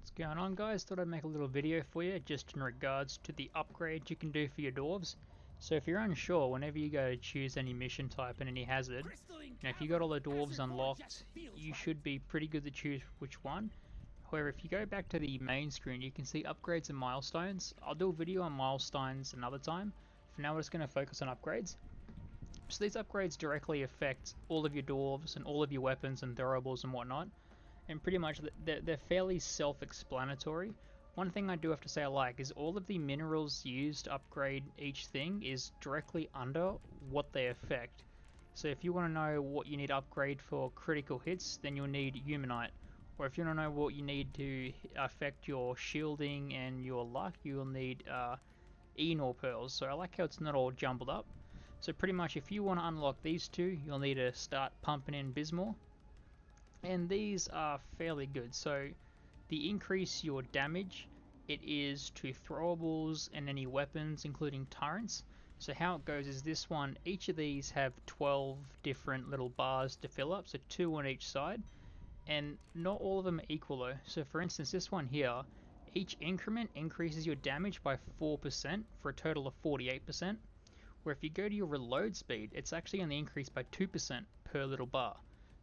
What's going on, guys? Thought I'd make a little video for you just in regards to the upgrades you can do for your dwarves. So if you're unsure, whenever you go to choose any mission type and any hazard, if you got all the dwarves unlocked, you should be pretty good to choose which one. However, if you go back to the main screen, you can see upgrades and milestones. I'll do a video on milestones another time. For now, we're just going to focus on upgrades. So these upgrades directly affect all of your dwarves and all of your weapons and throwables and whatnot. And pretty much they're fairly self-explanatory. One thing I do have to say I like is all of the minerals used to upgrade each thing is directly under what they affect. So if you want to know what you need to upgrade for critical hits, then you'll need Humanite. Or if you want to know what you need to affect your shielding and your luck, you'll need Enor Pearls. So I like how it's not all jumbled up. So pretty much if you want to unlock these two, you'll need to start pumping in Bismore. And these are fairly good. So the increase your damage, it is to throwables and any weapons including turrets. So how it goes is this one, each of these have 12 different little bars to fill up, so 2 on each side, and not all of them are equal though. So for instance this one here, each increment increases your damage by 4% for a total of 48%, where if you go to your reload speed, it's actually only increased by 2% per little bar.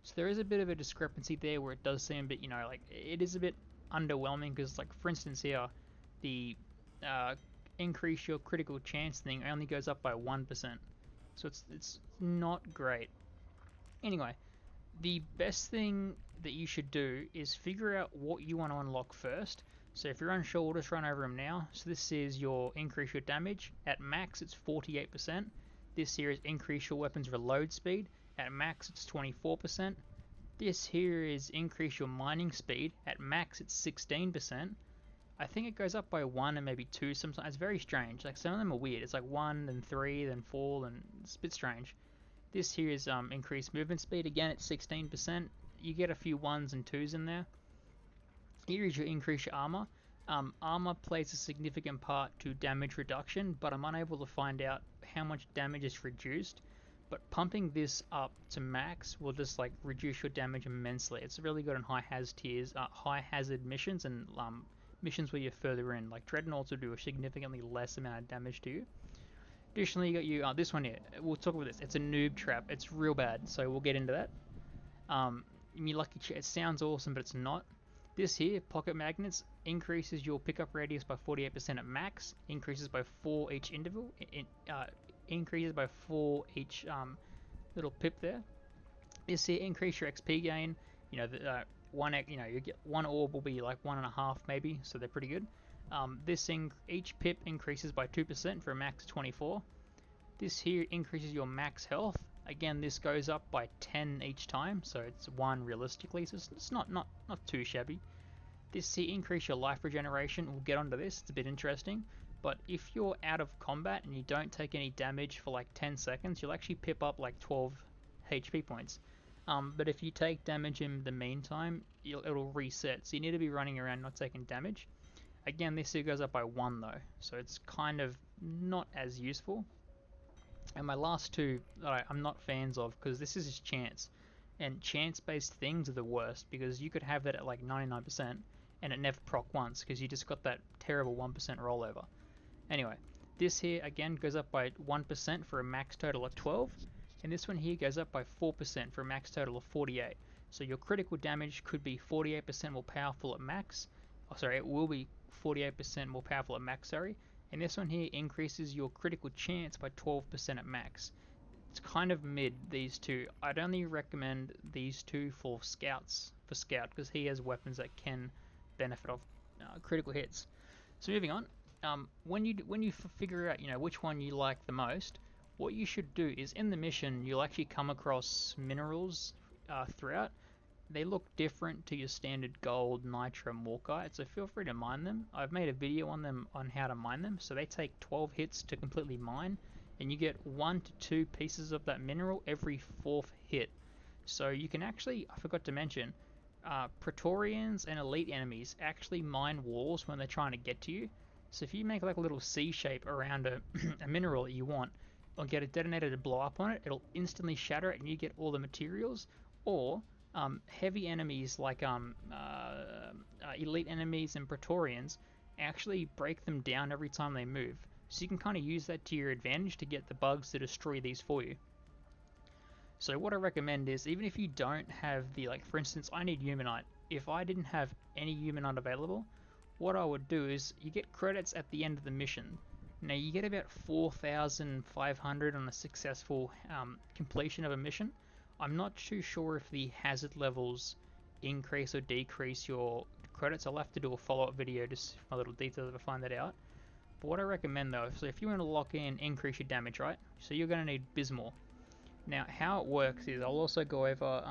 So there is a bit of a discrepancy there where it does seem a bit, like it is a bit underwhelming, because like for instance here, the increase your critical chance thing only goes up by 1%. So it's not great. Anyway, the best thing that you should do is figure out what you want to unlock first. So if you're unsure, we'll just run over them now. So this is your increase your damage. At max it's 48%. This here is increase your weapon's reload speed. At max it's 24%. This here is increase your mining speed. At max it's 16%. I think it goes up by 1 and maybe 2 sometimes. It's very strange. Like some of them are weird. It's like 1, then 3, then 4, and it's a bit strange. This here is increased movement speed. Again, it's 16%. You get a few 1s and 2s in there. Here is your increase your armor. Armor plays a significant part to damage reduction, but I'm unable to find out how much damage is reduced. But pumping this up to max will just like reduce your damage immensely. It's really good on high hazard tiers, high hazard missions, and missions where you're further in. Like Dreadnoughts will do a significantly less amount of damage to you. Additionally, you got this one here. We'll talk about this. It's a noob trap. It's real bad, so we'll get into that. You lucky, it sounds awesome, but it's not. This here, pocket magnets, increases your pickup radius by 48% at max, increases by 4 each interval, increases by 4 each little pip there. This here, increase your XP gain. You get one orb will be like 1.5 maybe, so they're pretty good. Each pip increases by 2% for a max 24. This here increases your max health. Again, this goes up by 10 each time, so it's 1 realistically, so it's not too shabby. This here increase your life regeneration. We'll get onto this, it's a bit interesting. But if you're out of combat and you don't take any damage for like 10 seconds, you'll actually pip up like 12 HP points. But if you take damage in the meantime, it'll reset, so you need to be running around not taking damage. Again, this here goes up by 1 though, so it's kind of not as useful. And my last two that I'm not fans of, because this is just chance, and chance based things are the worst, because you could have that at like 99% and it never proc once because you just got that terrible 1% rollover. Anyway, this here again goes up by 1% for a max total of 12, and this one here goes up by 4% for a max total of 48. So your critical damage could be 48% more powerful at max. Oh, sorry, it will be 48% more powerful at max, sorry. And this one here increases your critical chance by 12% at max. It's kind of mid, these two. I'd only recommend these two for Scout, because he has weapons that can benefit off critical hits. So moving on, when you figure out which one you like the most, what you should do is in the mission you'll actually come across minerals throughout. They look different to your standard gold, nitro, morkite, so feel free to mine them. I've made a video on them on how to mine them. So they take 12 hits to completely mine, and you get 1 to 2 pieces of that mineral every 4th hit. So you can actually, I forgot to mention, Praetorians and elite enemies actually mine walls when they're trying to get to you. So if you make like a little C shape around a mineral that you want, or get a detonator to blow up on it, it'll instantly shatter it and you get all the materials. Or heavy enemies like elite enemies and Praetorians actually break them down every time they move. So you can kind of use that to your advantage to get the bugs to destroy these for you. So what I recommend is, even if you don't have the, like for instance, I need Humanite. If I didn't have any Humanite available, what I would do is, you get credits at the end of the mission. Now you get about 4,500 on a successful completion of a mission. I'm not too sure if the hazard levels increase or decrease your credits. I'll have to do a follow-up video just for a little detail to find that out. But what I recommend though, so if you want to lock in increase your damage, right? So you're going to need Bismol. Now how it works is, I'll also go over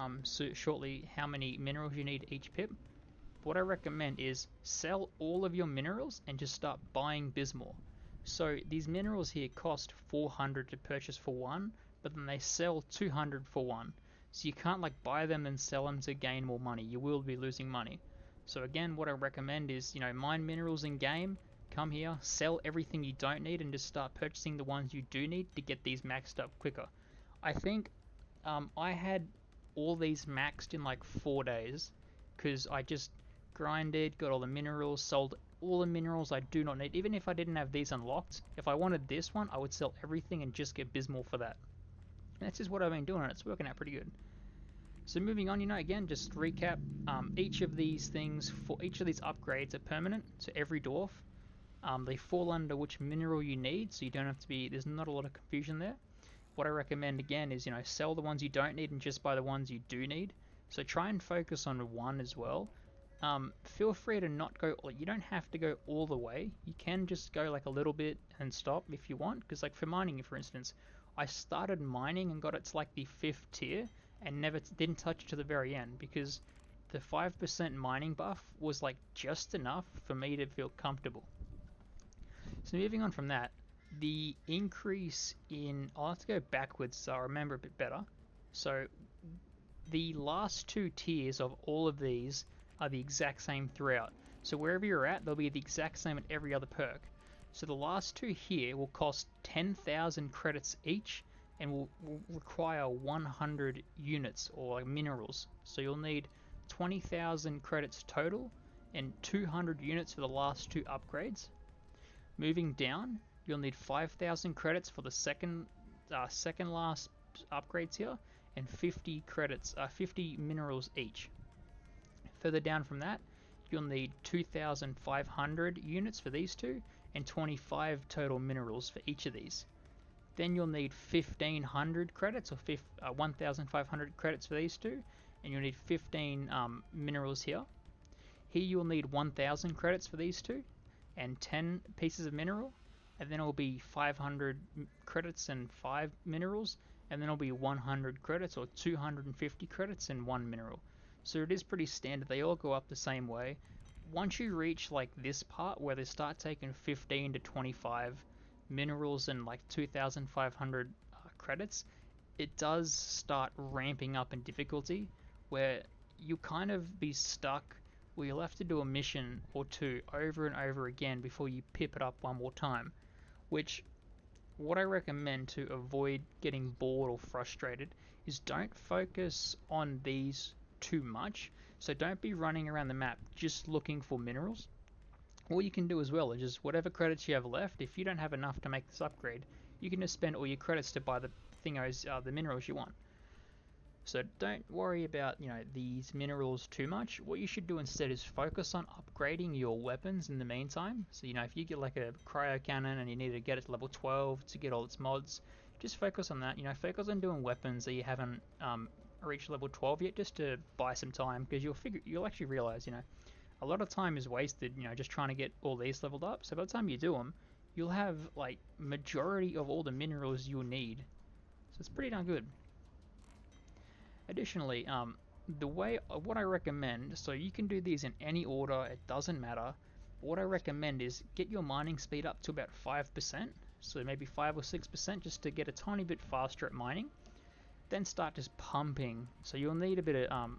shortly how many minerals you need each pip. What I recommend is sell all of your minerals and just start buying Bismol. So these minerals here cost 400 to purchase for one, but then they sell 200 for one. So you can't like buy them and sell them to gain more money. You will be losing money. So again, what I recommend is, mine minerals in game, come here, sell everything you don't need and just start purchasing the ones you do need to get these maxed up quicker. I think I had all these maxed in like 4 days because I just grinded, got all the minerals, sold all the minerals I do not need. Even if I didn't have these unlocked, if I wanted this one, I would sell everything and just get Bismol for that. And that's just what I've been doing, and it's working out pretty good. So moving on, again, just to recap, each of these things, for each of these upgrades are permanent, so every dwarf. They fall under which mineral you need, so you don't have to be, there's not a lot of confusion there. What I recommend again is, sell the ones you don't need and just buy the ones you do need. So try and focus on one as well. Feel free to not go, you don't have to go all the way. You can just go like a little bit and stop if you want, because like for mining, for instance, I started mining and got it to like the 5th tier and didn't touch it to the very end, because the 5% mining buff was like just enough for me to feel comfortable. So moving on from that, the increase in, I'll have to go backwards so I remember a bit better. So the last 2 tiers of all of these are the exact same throughout. So wherever you're at, they'll be the exact same at every other perk. So the last 2 here will cost 10,000 credits each and will require 100 units or like minerals. So you'll need 20,000 credits total and 200 units for the last 2 upgrades. Moving down, you'll need 5,000 credits for the second last upgrades here, and 50 minerals each. Further down from that, you'll need 2,500 units for these 2 and 25 total minerals for each of these. Then you'll need 1,500 credits or 1,500 credits for these 2, and you'll need 15 minerals here. Here you'll need 1,000 credits for these 2 and 10 pieces of mineral, and then it'll be 500 credits and 5 minerals, and then it'll be 100 credits or 250 credits and 1 mineral. So it is pretty standard, they all go up the same way. Once you reach like this part where they start taking 15 to 25 minerals and like 2,500 credits, it does start ramping up in difficulty, where you kind of be stuck where you'll have to do a mission or 2 over and over again before you pip it up one more time. Which, what I recommend to avoid getting bored or frustrated is don't focus on these too much. So don't be running around the map just looking for minerals. All you can do as well is just whatever credits you have left, if you don't have enough to make this upgrade, you can just spend all your credits to buy the the minerals you want. So don't worry about, these minerals too much. What you should do instead is focus on upgrading your weapons in the meantime. So, if you get like a cryo cannon and you need to get it to level 12 to get all its mods, just focus on that. Focus on doing weapons that you haven't reached level 12 yet, just to buy some time, because you'll actually realize, a lot of time is wasted, just trying to get all these leveled up. So by the time you do them, you'll have like majority of all the minerals you'll need. So it's pretty darn good. Additionally, what I recommend, so you can do these in any order, it doesn't matter. What I recommend is get your mining speed up to about 5%, so maybe 5 or 6%, just to get a tiny bit faster at mining. Then start just pumping. So you'll need a bit of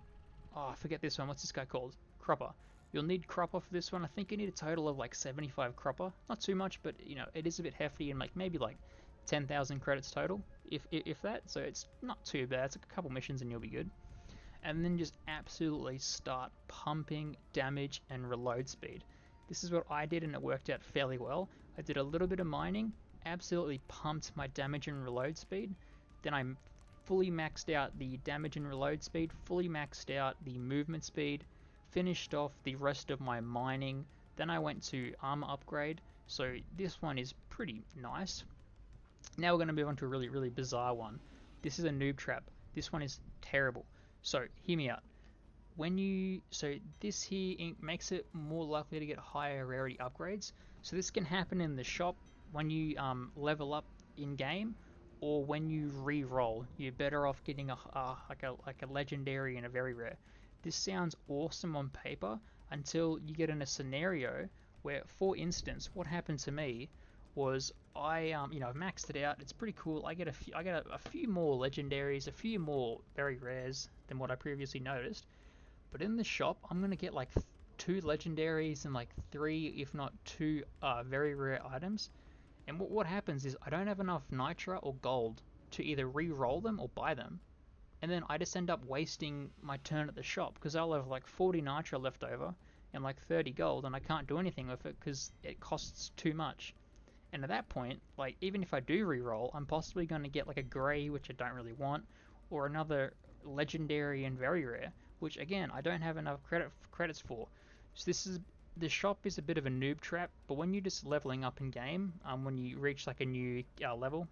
I forget this one. What's this guy called? Cropper. You'll need cropper for this one. I think you need a total of like 75 cropper. Not too much, but it is a bit hefty, and like maybe like 10,000 credits total, if that. So it's not too bad. It's a couple missions and you'll be good. and then just absolutely start pumping damage and reload speed. This is what I did, and it worked out fairly well. I did a little bit of mining, absolutely pumped my damage and reload speed, then I fully maxed out the damage and reload speed, fully maxed out the movement speed, finished off the rest of my mining, then I went to armor upgrade. So this one is pretty nice. Now we're going to move on to a really, really bizarre one. This is a noob trap. This one is terrible. So hear me out. So this here makes it more likely to get higher rarity upgrades. So this can happen in the shop when you level up in game, or when you re-roll. You're better off getting like a legendary and a very rare. This sounds awesome on paper until you get in a scenario where, for instance, what happened to me was I've maxed it out. It's pretty cool. I get a few more legendaries, a few more very rares than what I previously noticed. But in the shop, I'm gonna get like 2 legendaries and like 3, if not 2, very rare items. And what happens is I don't have enough nitra or gold to either re-roll them or buy them. And then I just end up wasting my turn at the shop because I'll have like 40 nitra left over and like 30 gold, and I can't do anything with it because it costs too much. And at that point, like, even if I do re-roll, I'm possibly going to get like a grey, which I don't really want, or another legendary and very rare, which again I don't have enough credits for. So the shop is a bit of a noob trap, but when you're just leveling up in game, when you reach like a new level,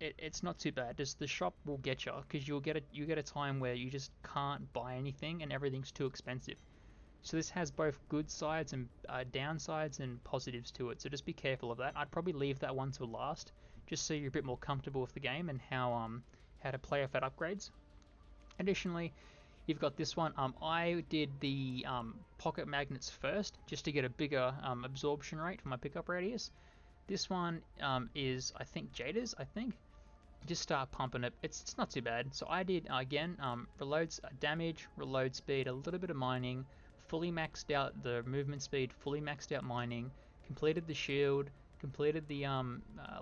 it's not too bad. Just the shop will get you, because you get a time where you just can't buy anything and everything's too expensive. So this has both good sides and downsides and positives to it. So just be careful of that. I'd probably leave that one till last, just so you're a bit more comfortable with the game and how to play off at upgrades. Additionally, you've got this one. I did the pocket magnets first, just to get a bigger absorption rate for my pickup radius. This one is, I think, Jada's, Just start pumping it. It's not too bad. So I did, again, reloads damage, reload speed, a little bit of mining, fully maxed out the movement speed, fully maxed out mining, completed the shield, completed the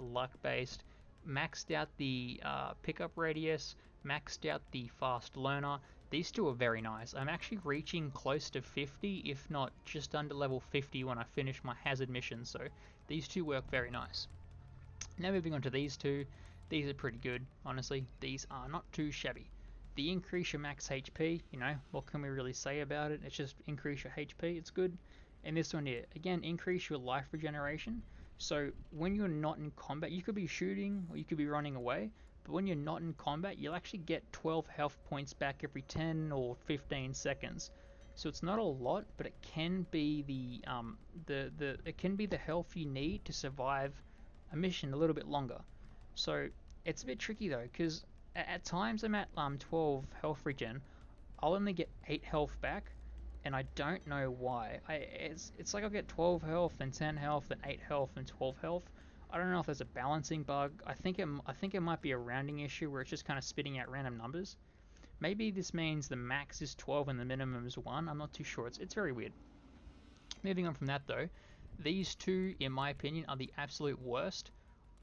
luck-based, maxed out the pickup radius, maxed out the fast learner. These two are very nice. I'm actually reaching close to 50, if not just under level 50 when I finish my hazard mission, so these two work very nice. Now moving on to these two. These are pretty good, honestly. These are not too shabby. The increase your max HP, what can we really say about it? It's just increase your HP, it's good. And this one here, again, increase your life regeneration. So when you're not in combat, you could be shooting or you could be running away, but when you're not in combat, you'll actually get 12 health points back every 10 or 15 seconds. So it's not a lot, but it can be the health you need to survive a mission a little bit longer. So it's a bit tricky though, because at times I'm at 12 health regen. I'll only get 8 health back, and I don't know why. It's like I'll get 12 health and 10 health and 8 health and 12 health. I don't know if there's a balancing bug. I think it might be a rounding issue where it's just kind of spitting out random numbers. Maybe this means the max is 12 and the minimum is 1. I'm not too sure. It's very weird. Moving on from that though, these two, in my opinion, are the absolute worst.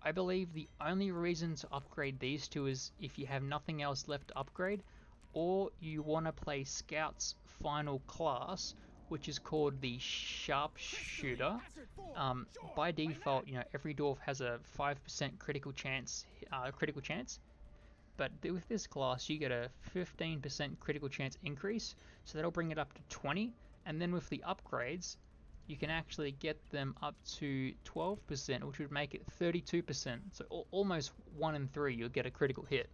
I believe the only reason to upgrade these two is if you have nothing else left to upgrade, or you want to play Scout's final class, which is called the Sharpshooter. By default, every dwarf has a 5% critical chance, but with this class you get a 15% critical chance increase, so that'll bring it up to 20, and then with the upgrades, you can actually get them up to 12%, which would make it 32%. So almost 1 in 3 you'll get a critical hit.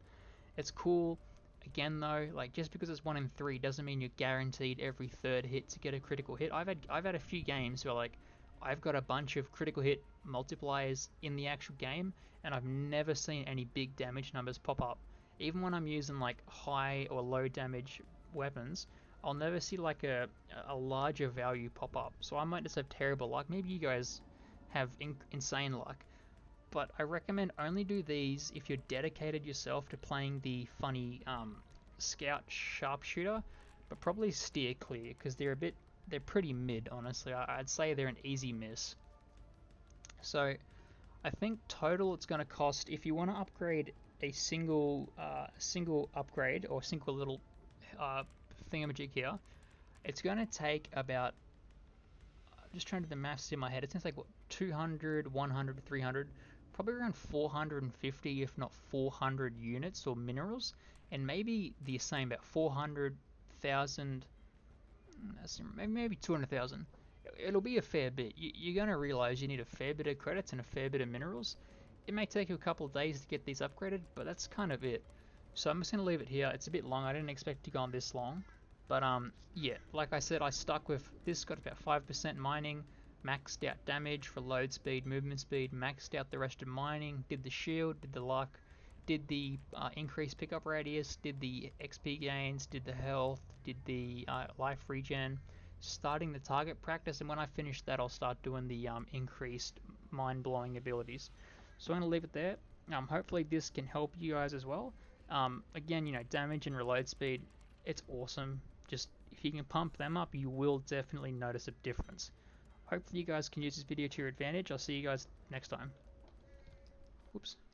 It's cool. Again though, like, just because it's 1 in 3 doesn't mean you're guaranteed every third hit to get a critical hit. I've had a few games where, like, I've got a bunch of critical hit multipliers in the actual game, and I've never seen any big damage numbers pop up. Even when I'm using like high or low damage weapons, I'll never see like a larger value pop up. So I might just have terrible luck. Maybe you guys have insane luck. But I recommend only do these if you're dedicated yourself to playing the funny Scout Sharpshooter. But probably steer clear, because they're pretty mid, honestly. I'd say they're an easy miss. So I think total it's going to cost, if you want to upgrade a single upgrade or single little thingamajig here, it's going to take about, just trying to do the maths in my head, it's going to take what, 200, 100, 300, probably around 450 if not 400 units or minerals, and maybe the same, about 400,000, maybe 200,000. It'll be a fair bit. You're going to realize you need a fair bit of credits and a fair bit of minerals. It may take you a couple of days to get these upgraded, but that's kind of it. So I'm just going to leave it here. It's a bit long. I didn't expect to go on this long. But yeah, like I said, I stuck with this, got about 5% mining, maxed out damage for load speed, movement speed, maxed out the rest of mining, did the shield, did the luck, did the increased pickup radius, did the XP gains, did the health, did the life regen, starting the target practice, and when I finish that I'll start doing the increased mind-blowing abilities. So I'm going to leave it there. Hopefully this can help you guys as well. Again, you know, damage and reload speed, it's awesome. Just if you can pump them up, you will definitely notice a difference. Hopefully you guys can use this video to your advantage. I'll see you guys next time. Whoops.